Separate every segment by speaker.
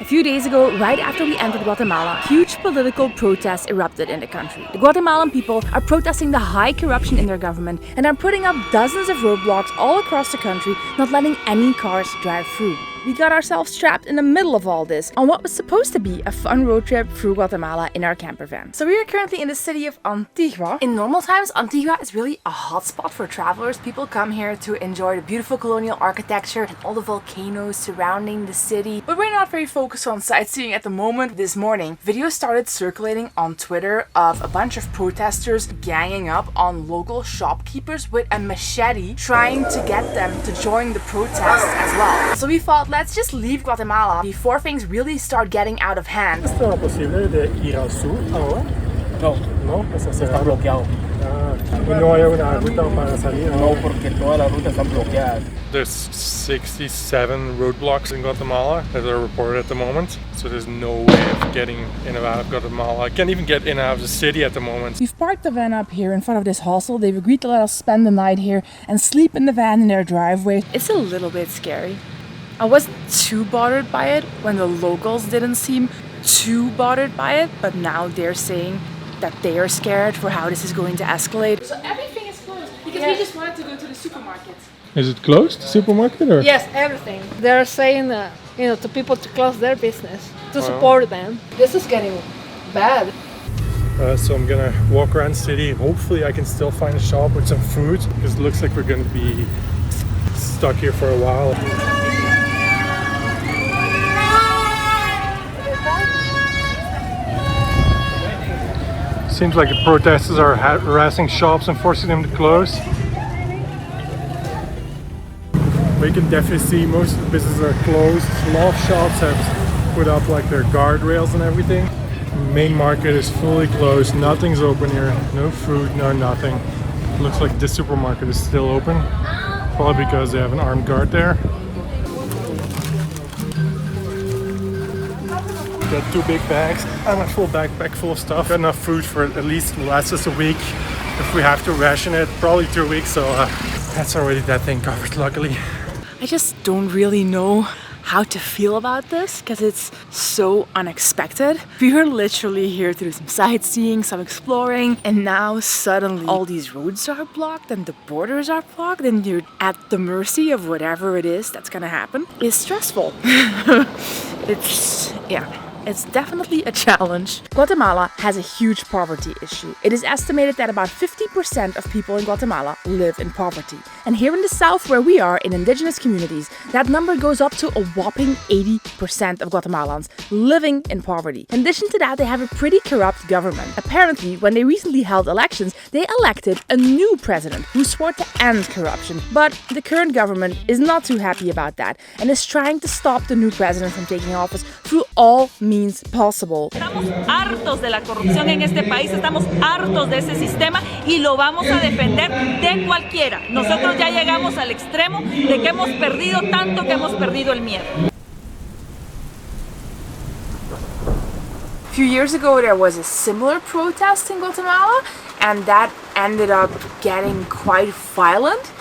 Speaker 1: A few days ago, right after we entered Guatemala, huge political protests erupted in the country. The Guatemalan people are protesting the high corruption in their government and are putting up dozens of roadblocks all across the country, not letting any cars drive through. We got ourselves trapped in the middle of all this on what was supposed to be a fun road trip through Guatemala in our camper van. So we are currently in the city of Antigua. In normal times, Antigua is really a hotspot for travelers. People come here to enjoy the beautiful colonial architecture and all the volcanoes surrounding the city. But we're not very focused on sightseeing at the moment. This morning, videos started circulating on Twitter of a bunch of protesters ganging up on local shopkeepers with a machete, trying to get them to join the protests as well. So we thought, let's just leave Guatemala before things really start getting out of hand.
Speaker 2: ¿Es posible de ir al sur ahora?
Speaker 3: No,
Speaker 2: No, eso
Speaker 3: está bloqueado.
Speaker 2: y no hay una ruta para salir.
Speaker 3: No, porque todas las rutas están bloqueadas.
Speaker 4: There's 67 roadblocks in Guatemala that are reported at the moment. So there's no way of getting in and out of Guatemala. I can't even get in and out of the city at the moment.
Speaker 1: We've parked the van up here in front of this hostel. They've agreed to let us spend the night here and sleep in the van in their driveway. It's a little bit scary. I wasn't too bothered by it when the locals didn't seem too bothered by it, but now they're saying that they are scared for how this is going to escalate. So everything is closed because we just wanted to go to the supermarket.
Speaker 4: Is it closed, the supermarket? Or?
Speaker 5: Yes, everything. They're saying, to people to close their business, to support them. This is getting bad.
Speaker 4: So I'm gonna walk around the city. Hopefully I can still find a shop with some food because it looks like we're gonna be stuck here for a while. Seems like the protesters are harassing shops and forcing them to close. We can definitely see most of the businesses are closed. A lot of shops have put up like their guardrails and everything. The main market is fully closed. Nothing's open here. No food, no nothing. It looks like this supermarket is still open. Probably because they have an armed guard there. Got 2 big bags and a full backpack full of stuff. Got enough food for at least last us a week. If we have to ration it, probably 2 weeks. So that's already that thing covered, luckily. I just don't really know how to feel about this because it's so unexpected. We were literally here to do some sightseeing, some exploring, and now suddenly all these roads are blocked and the borders are blocked and you're at the mercy of whatever it is that's gonna happen. It's stressful. It's definitely a challenge. Guatemala has a huge poverty issue. It is estimated that about 50% of people in Guatemala live in poverty. And here in the south where we are, in indigenous communities, that number goes up to a whopping 80% of Guatemalans living in poverty. In addition to that, they have a pretty corrupt government. Apparently, when they recently held elections, they elected a new president who swore to end corruption. But the current government is not too happy about that and is trying to stop the new president from taking office through all means possible.
Speaker 6: Estamos hartos de la corrupción en este país, estamos hartos de ese sistema y lo vamos a defender de cualquiera. Nosotros ya llegamos al extremo de que hemos perdido tanto que hemos perdido el miedo. A few years ago there was a similar protest in Guatemala and that ended up getting quite violent.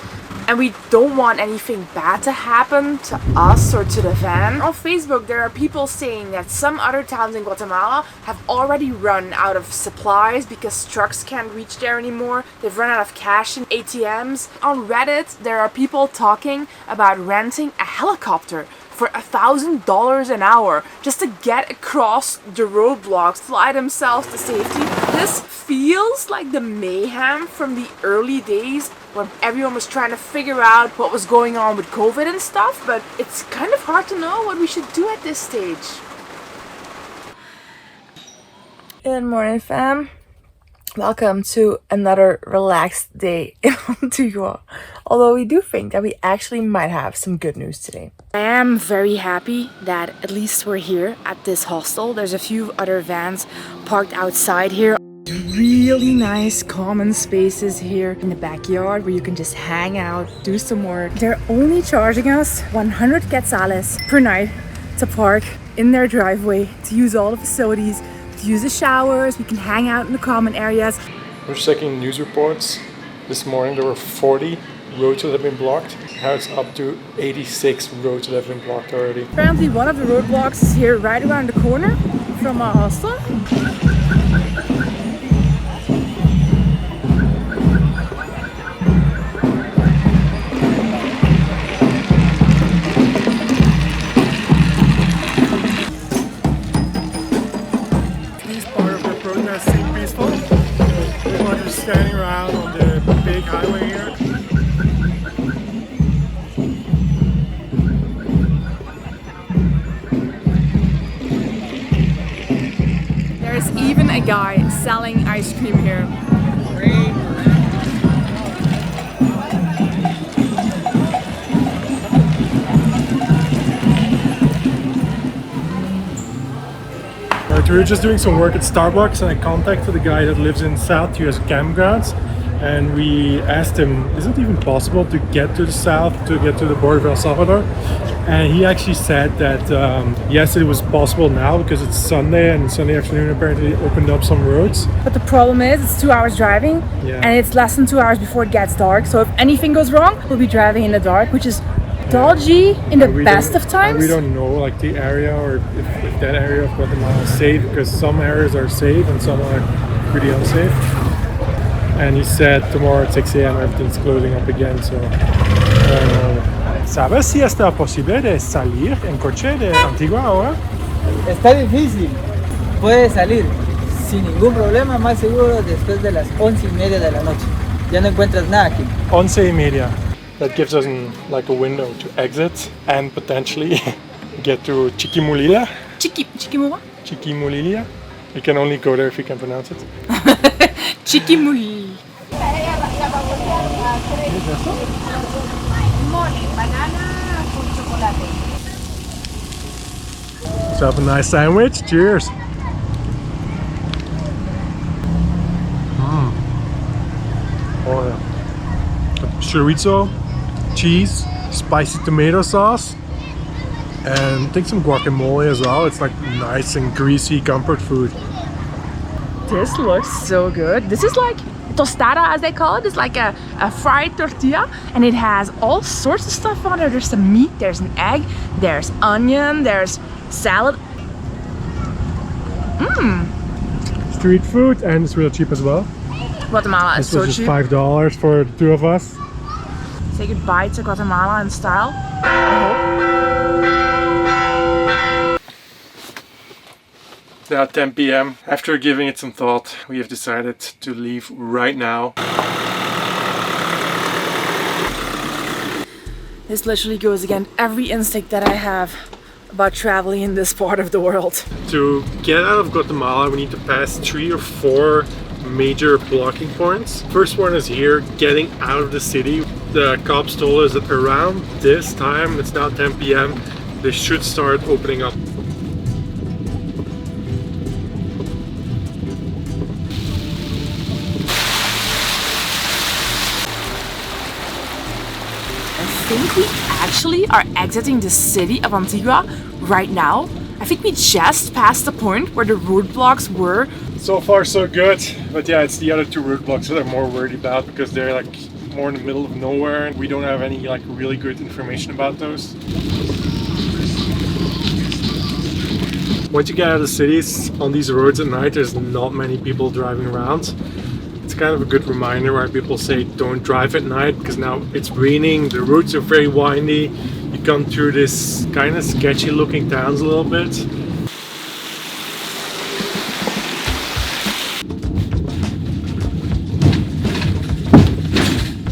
Speaker 6: And we don't want anything bad to happen to us or to the van. On Facebook, there are people saying that some other towns in Guatemala have already run out of supplies because trucks can't reach there anymore. They've run out of cash in ATMs. On Reddit, there are people talking about renting a helicopter for $1,000 an hour just to get across the roadblocks, fly themselves to safety. This feels like the mayhem from the early days when everyone was trying to figure out what was going on with COVID and stuff, but it's kind of hard to know what we should do at this stage. Good morning, fam. Welcome to another relaxed day in Antigua. Although we do think that we actually might have some good news today. I am very happy that at least we're here at this hostel. There's a few other vans parked outside here. Really nice common spaces here in the backyard where you can just hang out, do some work. They're only charging us 100 quetzales per night to park in their driveway, to use all the facilities, to use the showers. We can hang out in the common areas.
Speaker 4: We're checking news reports. This morning there were 40 roads that have been blocked.
Speaker 2: Now it's up to 86 roads that have been blocked already.
Speaker 4: Apparently one of the roadblocks is here right around the corner from our hostel.
Speaker 2: This part of the protest seemed peaceful. Everyone just standing around on the big highway here.
Speaker 1: There's even a guy selling ice cream here.
Speaker 2: Right, we were just doing some work at Starbucks and I contacted the guy that lives in South US campgrounds, and we asked him, is it even possible to get to the south, to get to the border of El Salvador? And he actually said that yes, it was possible now because it's Sunday, and Sunday afternoon apparently opened up some roads.
Speaker 4: But the problem is it's 2 hours driving and it's less than 2 hours before it gets dark. So if anything goes wrong, we'll be driving in the dark, which is dodgy in the best of times.
Speaker 2: We don't know like the area or if that area of Guatemala is safe, because some areas are safe and some are pretty unsafe. And he said tomorrow at 6 a.m. everything's closing up again, so ¿Sabes si está posible de salir en coche de Antigua ahora?
Speaker 7: Está difícil. Puede salir sin ningún problema, más seguro después de las 11:30 de la noche. Ya no encuentras nada aquí.
Speaker 2: 11:30. That gives us like a window to exit and potentially get to Chiquimulila.
Speaker 1: Chiquimula?
Speaker 2: Chiquimulila. You can only go there if you can pronounce it.
Speaker 1: Chiquimuli.
Speaker 2: So have a nice sandwich. Cheers. Oh yeah. Chorizo, cheese, spicy tomato sauce, and I think some guacamole as well. It's like nice and greasy comfort food.
Speaker 1: This looks so good. This is like tostada, as they call it. It's like a fried tortilla, and it has all sorts of stuff on it. There's some meat, there's an egg, there's onion, there's salad.
Speaker 2: Street food, and it's real cheap as well.
Speaker 1: Guatemala is
Speaker 2: This
Speaker 1: so
Speaker 2: was just
Speaker 1: cheap.
Speaker 2: $5 for the two of us.
Speaker 1: Say goodbye to Guatemala in style, I hope.
Speaker 2: It's now 10 p.m. After giving it some thought, we have decided to leave right now.
Speaker 1: This literally goes against every instinct that I have about traveling in this part of the world.
Speaker 2: To get out of Guatemala, we need to pass 3 or 4 major blocking points. First one is here, getting out of the city. The cops told us that around this time, it's now 10 p.m., they should start opening up.
Speaker 1: I think we actually are exiting the city of Antigua right now. I think we just passed the point where the roadblocks were.
Speaker 2: So far so good, but yeah, it's the other 2 roadblocks that I'm more worried about because they're like more in the middle of nowhere and we don't have any like really good information about those. Once you get out of the cities, on these roads at night, there's not many people driving around. It's kind of a good reminder why people say don't drive at night, because now it's raining, the roads are very windy, you come through this kind of sketchy looking towns a little bit.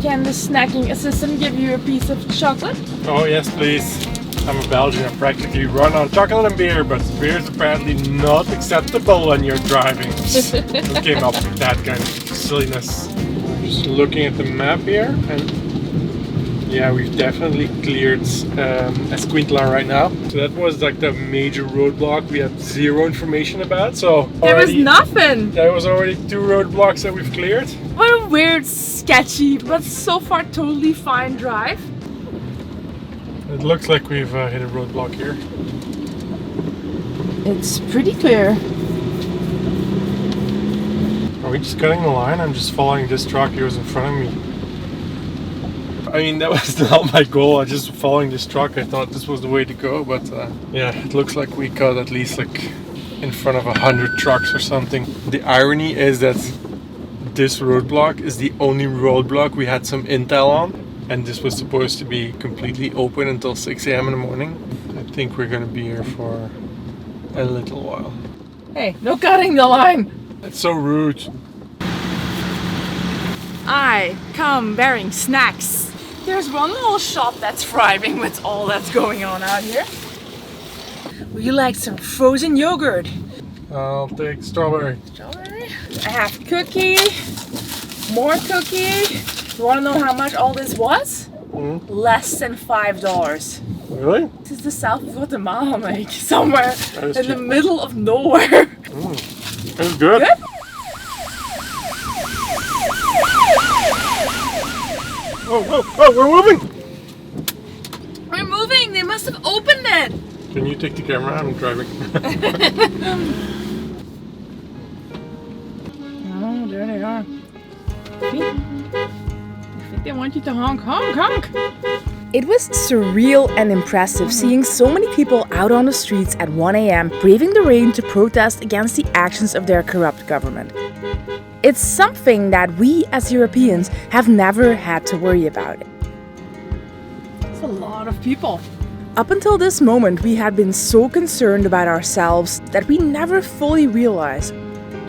Speaker 1: Can the snacking assistant give you a piece of chocolate?
Speaker 2: Oh yes, please. I'm a Belgian, I practically run on chocolate and beer, but beer is apparently not acceptable when you're driving. Who came up with that kind of silliness? Just looking at the map here, and yeah, we've definitely cleared Escuintla right now. So that was like the major roadblock we had 0 information about. So
Speaker 1: There was nothing!
Speaker 2: there was already 2 roadblocks that we've cleared.
Speaker 1: What a weird, sketchy, but so far totally fine drive.
Speaker 2: It looks like we've hit a roadblock here.
Speaker 1: It's pretty clear.
Speaker 2: Are we just cutting the line? I'm just following this truck. He was in front of me. I mean, that was not my goal. I just following this truck. I thought this was the way to go, but yeah, it looks like we got at least like in front of 100 trucks or something. The irony is that this roadblock is the only roadblock we had some intel on, and this was supposed to be completely open until 6 a.m. in the morning. I think we're gonna be here for a little while.
Speaker 4: Hey, no cutting the line.
Speaker 2: That's so rude.
Speaker 4: I come bearing snacks. There's one little shop that's thriving with all that's going on out here. Would you like some frozen yogurt?
Speaker 2: I'll take strawberry.
Speaker 4: Strawberry? I have cookie, more cookie. You want to know how much all this was? Less than $5.
Speaker 2: Really?
Speaker 4: This is the south of Guatemala, like somewhere in the
Speaker 2: cheap.
Speaker 4: middle of nowhere.
Speaker 2: It's good.
Speaker 4: Good?
Speaker 2: Oh, we're moving!
Speaker 4: We're moving. They must have opened it.
Speaker 2: Can you take the camera? I'm driving.
Speaker 4: Oh, there they are. See? I think they want you to honk, honk, honk. It was surreal and impressive seeing so many people out on the streets at 1 a.m. braving the rain to protest against the actions of their corrupt government. It's something that we as Europeans have never had to worry about. It's a lot of people. Up until this moment, we had been so concerned about ourselves that we never fully realized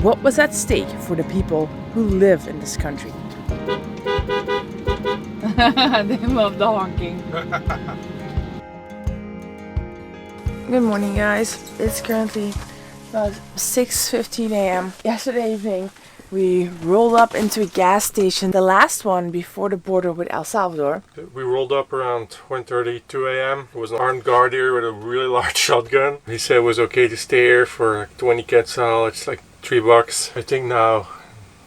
Speaker 4: what was at stake for the people who live in this country. They love the honking.
Speaker 6: Good morning, guys. It's currently about 6:15 a.m. Yesterday evening, we rolled up into a gas station, the last one before the border with El Salvador.
Speaker 2: We rolled up around 1:30, 2 a.m. There was an armed guard here with a really large shotgun. He said it was okay to stay here for like 20 quetzal, it's like $3. I think now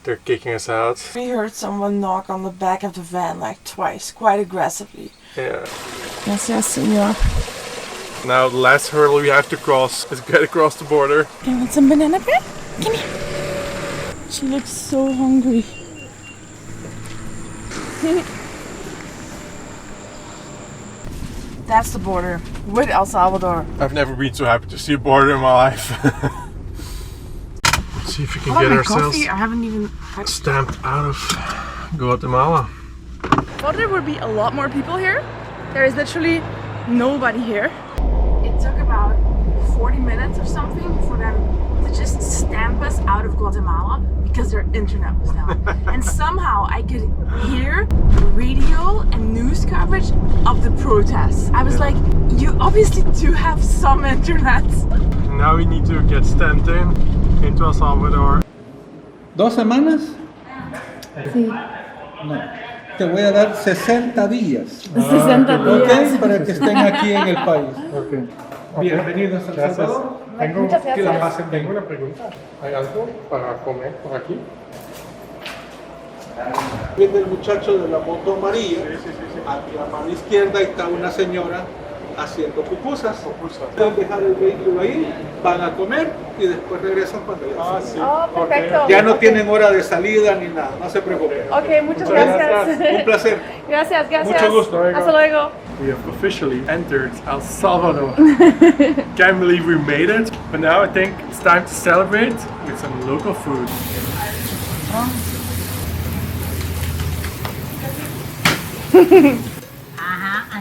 Speaker 2: they're kicking us out.
Speaker 6: We heard someone knock on the back of the van like twice, quite aggressively.
Speaker 2: Yeah.
Speaker 6: Gracias, señor.
Speaker 2: Now the last hurdle we have to cross is get across the border.
Speaker 6: Can you want some banana bread? Come here. She looks so hungry. That's the border with El Salvador.
Speaker 2: I've never been so happy to see a border in my life. Let's see if we can get ourselves
Speaker 6: I haven't even.
Speaker 2: stamped out of Guatemala.
Speaker 4: I thought there would be a lot more people here. There is literally nobody here.
Speaker 6: It took about 40 minutes or something for them to just stamp us out of Guatemala because their internet was down. And somehow I could hear radio and news coverage of the protests. I was like, you obviously do have some internet.
Speaker 2: Now we need to get stamped into El Salvador.
Speaker 7: 2 semanas? Sí. No. Te voy a dar 60 días.
Speaker 6: 60 días.
Speaker 7: ¿Ok? Para que estén aquí en el país.
Speaker 2: Okay.
Speaker 7: Bienvenidos a El Salvador. Que la pasen bien.
Speaker 2: Tengo una pregunta. ¿Hay algo para comer por aquí?
Speaker 8: Viene el muchacho de la moto amarilla. Aquí a mano izquierda está una señora haciendo pupusas. Pueden dejar el vehículo ahí, van a comer y después regresan cuando ya
Speaker 2: Sí.
Speaker 6: Oh, perfecto.
Speaker 8: Ya no tienen hora de salida ni nada, no se preocupen.
Speaker 6: Ok, muchas gracias.
Speaker 8: Un placer.
Speaker 6: Gracias, gracias.
Speaker 8: Mucho gusto.
Speaker 6: Hasta luego.
Speaker 2: We have officially entered El Salvador. Can't believe we made it, but now I think it's time to celebrate with some local food.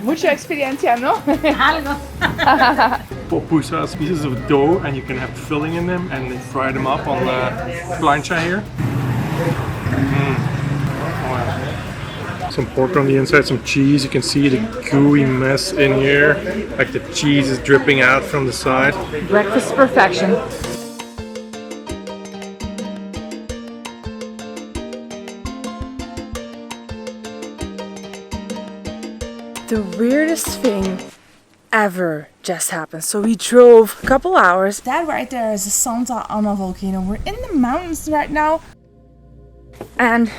Speaker 4: Mucha experiencia, ¿no?
Speaker 2: Pupusas, pieces of dough, and you can have filling in them and then fry them up on the plancha here. Wow. Some pork on the inside, some cheese. You can see the gooey mess in here. Like the cheese is dripping out from the side.
Speaker 4: Breakfast perfection.
Speaker 6: The weirdest thing ever just happened. So we drove a couple hours. That right there is the Santa Ana volcano. We're in the mountains right now. And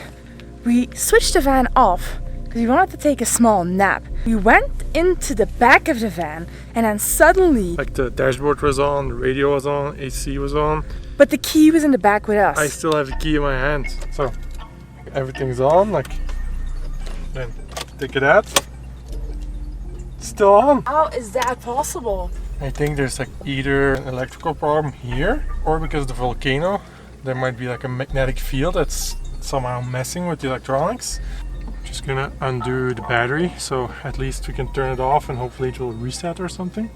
Speaker 6: we switched the van off because we wanted to take a small nap. We went into the back of the van and then suddenly...
Speaker 2: Like the dashboard was on, the radio was on, AC was on.
Speaker 6: But the key was in the back with us.
Speaker 2: I still have the key in my hand. So everything's on, like then Look at that. It's still on.
Speaker 6: How is that possible?
Speaker 2: I think there's like either an electrical problem here or because of the volcano. There might be like a magnetic field that's somehow messing with the electronics. Just gonna undo the battery so at least we can turn it off and hopefully it will reset or something.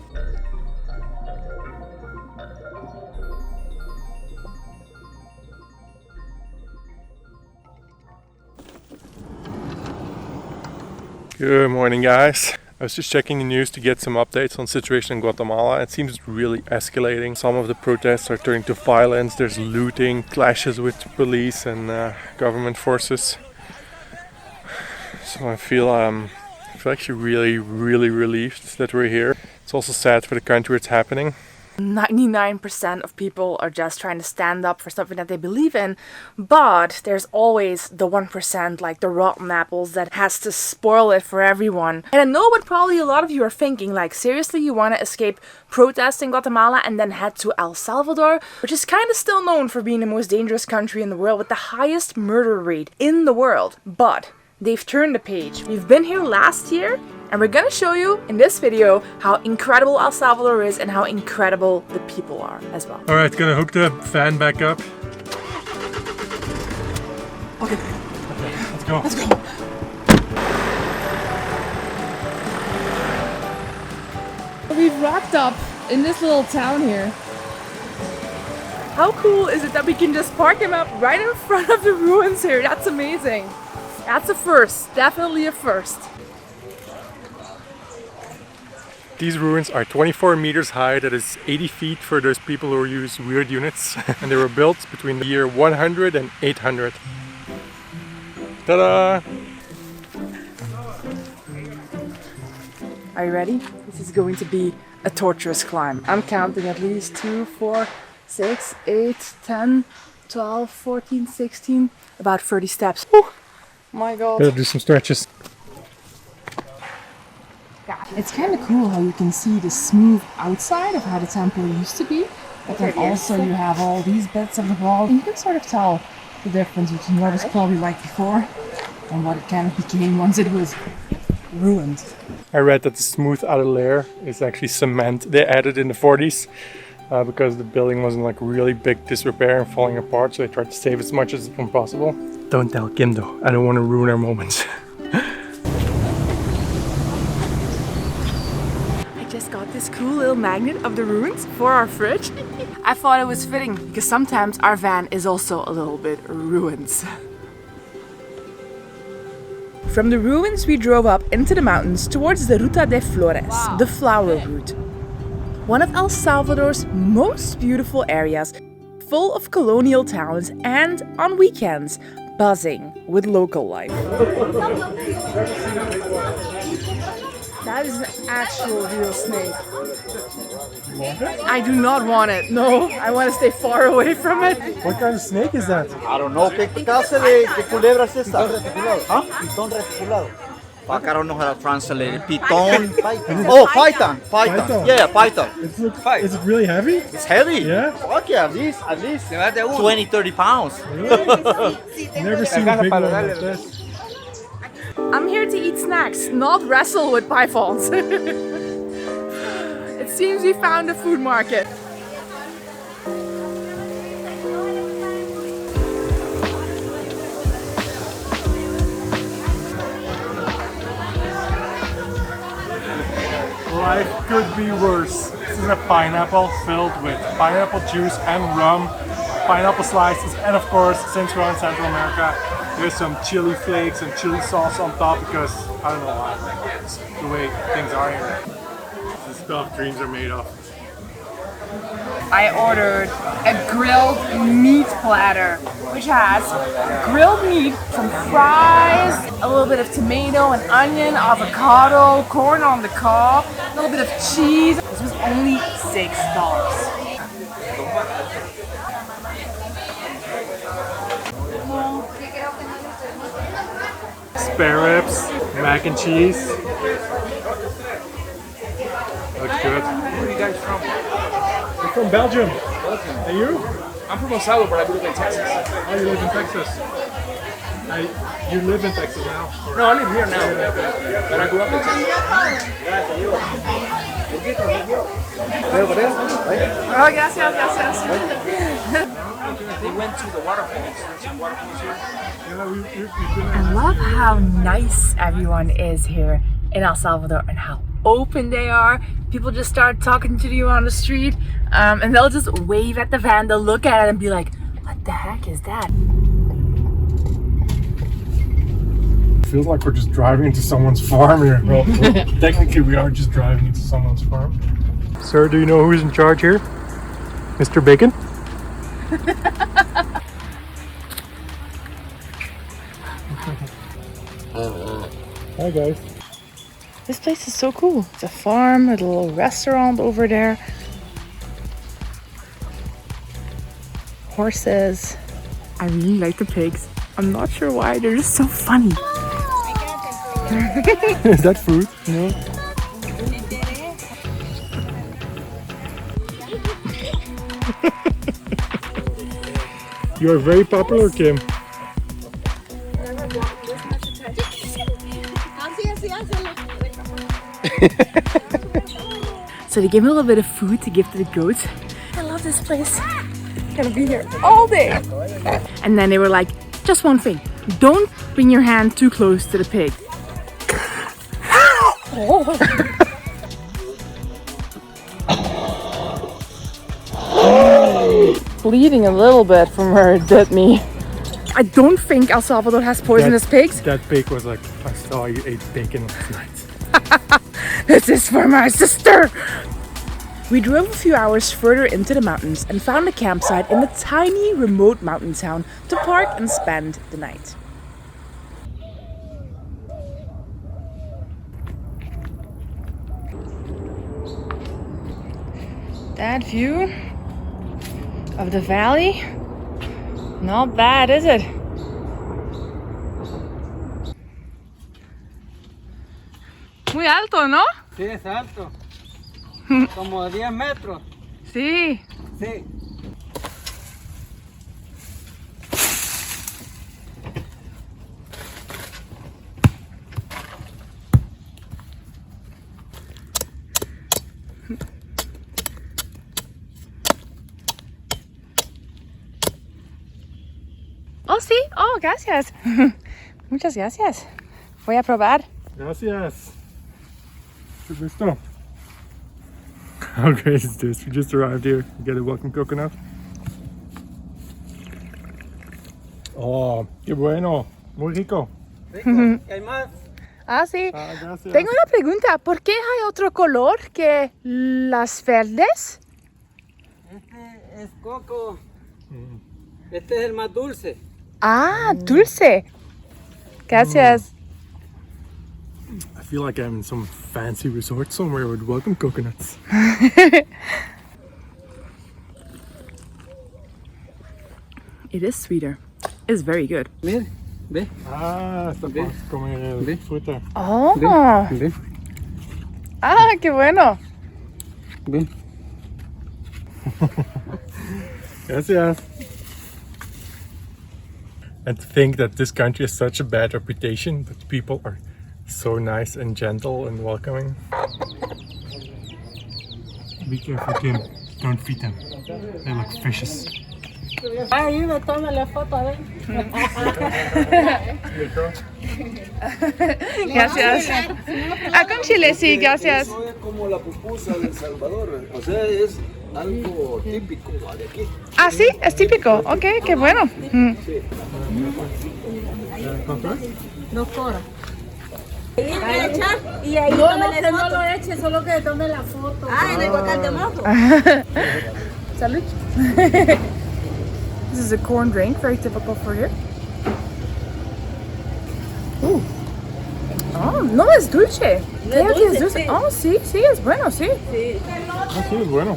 Speaker 2: Good morning, guys. I was just checking the news to get some updates on the situation in Guatemala. It seems really escalating. Some of the protests are turning to violence. There's looting, clashes with police and government forces. So I feel actually really relieved that we're here. It's also sad for the country it's happening.
Speaker 6: 99% of people are just trying to stand up for something that they believe in, but there's always the 1%, like the rotten apples, that has to spoil it for everyone. And I know what probably a lot of you are thinking, like, seriously, you want to escape protests in Guatemala and then head to El Salvador, which is kind of still known for being the most dangerous country in the world with the highest murder rate in the world. But they've turned the page. We've been here last year, and we're gonna show you in this video how incredible El Salvador is and how incredible the people are as well.
Speaker 2: Alright, gonna hook the fan back up.
Speaker 6: Okay,
Speaker 2: Let's go.
Speaker 6: let's go.
Speaker 4: We've wrapped up in this little town here.
Speaker 6: How cool is it that we can just park him up right in front of the ruins here? That's amazing. That's a first, definitely a first.
Speaker 2: These ruins are 24 meters high, that is 80 feet for those people who use weird units. And they were built between the year 100 and 800. Ta-da!
Speaker 6: Are you ready? This is going to be a torturous climb. I'm counting at least 2, 4, 6, 8, 10, 12, 14, 16, about 30 steps. Oh my god.
Speaker 2: Gotta do some stretches.
Speaker 4: It's kind of cool how you can see the smooth outside of how the temple used to be, but then also you have all these bits of the wall. And you can sort of tell the difference between what it was probably like before and what it kind of became once it was ruined.
Speaker 2: I read that the smooth outer layer is actually cement they added in the 40s because the building was in like really big disrepair and falling apart, so they tried to save as much as possible. Don't tell Kim though, I don't want to ruin our moments.
Speaker 6: Just got this cool little magnet of the ruins for our fridge. I thought it was fitting because sometimes our van is also a little bit ruins.
Speaker 4: From the ruins we drove up into the mountains towards the Ruta de Flores, the flower route. One of El Salvador's most beautiful areas, full of colonial towns and, on weekends, buzzing with local life.
Speaker 6: That is an actual real snake. I do not want it. No, I want to stay far away from it.
Speaker 2: What kind of snake is that?
Speaker 3: I don't know. ¿Qué clase de culebra es esta? Pitón reticulado. ¿Ah? Pitón reticulado. Fuck, I don't know how to translate it. Python. Oh, python. Python. Yeah, python.
Speaker 2: Is it really heavy?
Speaker 3: It's heavy.
Speaker 2: Yeah?
Speaker 3: Fuck yeah, at least 20, 30 pounds.
Speaker 2: Never seen a big one like this.
Speaker 6: I'm here to eat snacks, not wrestle with pythons. It seems we found a food market.
Speaker 2: Life could be worse. This is a pineapple filled with pineapple juice and rum, pineapple slices, and of course, since we're in Central America, there's some chili flakes and chili sauce on top because I don't know why. It's the way things are here. This is stuff dreams are made of.
Speaker 6: I ordered a grilled meat platter, which has grilled meat, some fries, a little bit of tomato and onion, avocado, corn on the cob, a little bit of cheese. This was only $6.
Speaker 2: Spare ribs, mac and cheese. Looks good.
Speaker 9: Where are you guys from?
Speaker 2: We're from Belgium. And you?
Speaker 9: I'm from El Salvador, but I grew up in Texas.
Speaker 2: Oh, you live in Texas. You live in Texas now?
Speaker 9: No, I live here now, but I grew up in Texas.
Speaker 6: Oh, gracias, gracias.
Speaker 9: They went to the waterfalls. There's some waterfalls here.
Speaker 6: I love how nice everyone is here in El Salvador and how open they are. People just start talking to you on the street and they'll just wave at the van, they'll look at it and be like, what the heck is that?
Speaker 2: Feels like we're just driving into someone's farm here. Well, technically we are just driving into someone's farm. Sir, do you know who's in charge here? Mr. Bacon? Hi guys.
Speaker 6: This place is so cool. It's a farm, a little restaurant over there. Horses. I really like the pigs. I'm not sure why, they're just so funny.
Speaker 2: Is that food? No. You are very popular, Kim.
Speaker 6: So they gave me a little bit of food to give to the goats. I love this place. I'm gonna be here all day. And then they were like, just one thing. Don't bring your hand too close to the pig. Bleeding a little bit from where it bit me. I don't think El Salvador has poisonous pigs.
Speaker 2: That pig was like, I saw you ate bacon last night.
Speaker 6: This is for my sister! We drove a few hours further into the mountains and found a campsite in a tiny remote mountain town to park and spend the night. That view of the valley, not bad, is it? Muy alto, ¿no?
Speaker 7: Sí, es alto. Como 10 metros.
Speaker 6: Sí.
Speaker 7: Sí.
Speaker 6: Oh, sí. Oh, gracias. Muchas gracias. Voy a probar.
Speaker 2: Gracias. Good gusto. How great is this? We just arrived here. We get a welcome coconut. Oh, qué bueno. Muy rico.
Speaker 7: Rico. ¿Hay más?
Speaker 6: Ah, sí.
Speaker 2: Ah, gracias.
Speaker 6: Tengo una pregunta. ¿Por qué hay otro color que las verdes?
Speaker 7: Este es coco. Este es el más dulce.
Speaker 6: Ah, dulce. Gracias.
Speaker 2: I feel like I'm in some fancy resort somewhere with welcome coconuts.
Speaker 6: It is sweeter. It's very good.
Speaker 7: Mire, ve.
Speaker 2: Ah, está para comer el fruta.
Speaker 6: Oh.
Speaker 7: Ve.
Speaker 6: Ah, qué bueno.
Speaker 7: Ve.
Speaker 2: Gracias. And to think that this country has such a bad reputation, but people are so nice and gentle and welcoming. Be careful, Kim. Don't feed them. They look vicious.
Speaker 5: Ahí me toma la foto, a ver.
Speaker 6: Gracias. Ah, con chile, sí, gracias.
Speaker 10: Eso es como la pupusa de El Salvador, o sea, es algo típico de aquí.
Speaker 6: Ah, sí, es típico. Ok, qué bueno.
Speaker 5: Doctora. Y ahí no, que no lo eche, solo que tome la foto. Ah, en el guacal de mojo.
Speaker 6: Salud. This is a corn drink, very typical for here. Ooh. Oh, no es dulce. Creo que es dulce. Oh, sí, sí, es bueno, sí.
Speaker 2: Ah, sí, es bueno.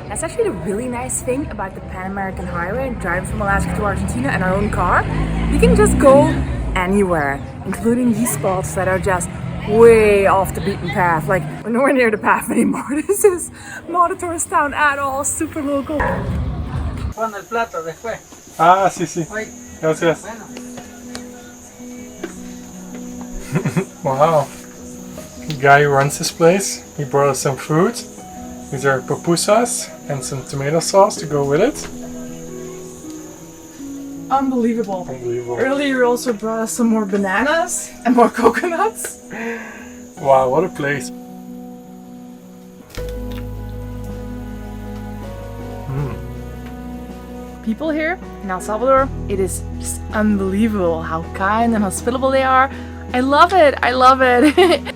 Speaker 6: That's actually the really nice thing about the Pan American Highway and driving from Alaska to Argentina in our own car. You can just go anywhere, including these spots that are just way off the beaten path. Like, we're nowhere near the path anymore. This is not a tourist town at all, super local.
Speaker 7: Pon el plato después.
Speaker 2: Ah, sí, sí. Gracias. Wow. The guy who runs this place, he brought us some food. These are pupusas and some tomato sauce to go with it.
Speaker 1: Unbelievable.
Speaker 2: Unbelievable.
Speaker 1: Earlier you also brought us some more bananas and more coconuts.
Speaker 2: Wow, what a place.
Speaker 1: People here in El Salvador, it is just unbelievable how kind and hospitable they are. I love it. I love it.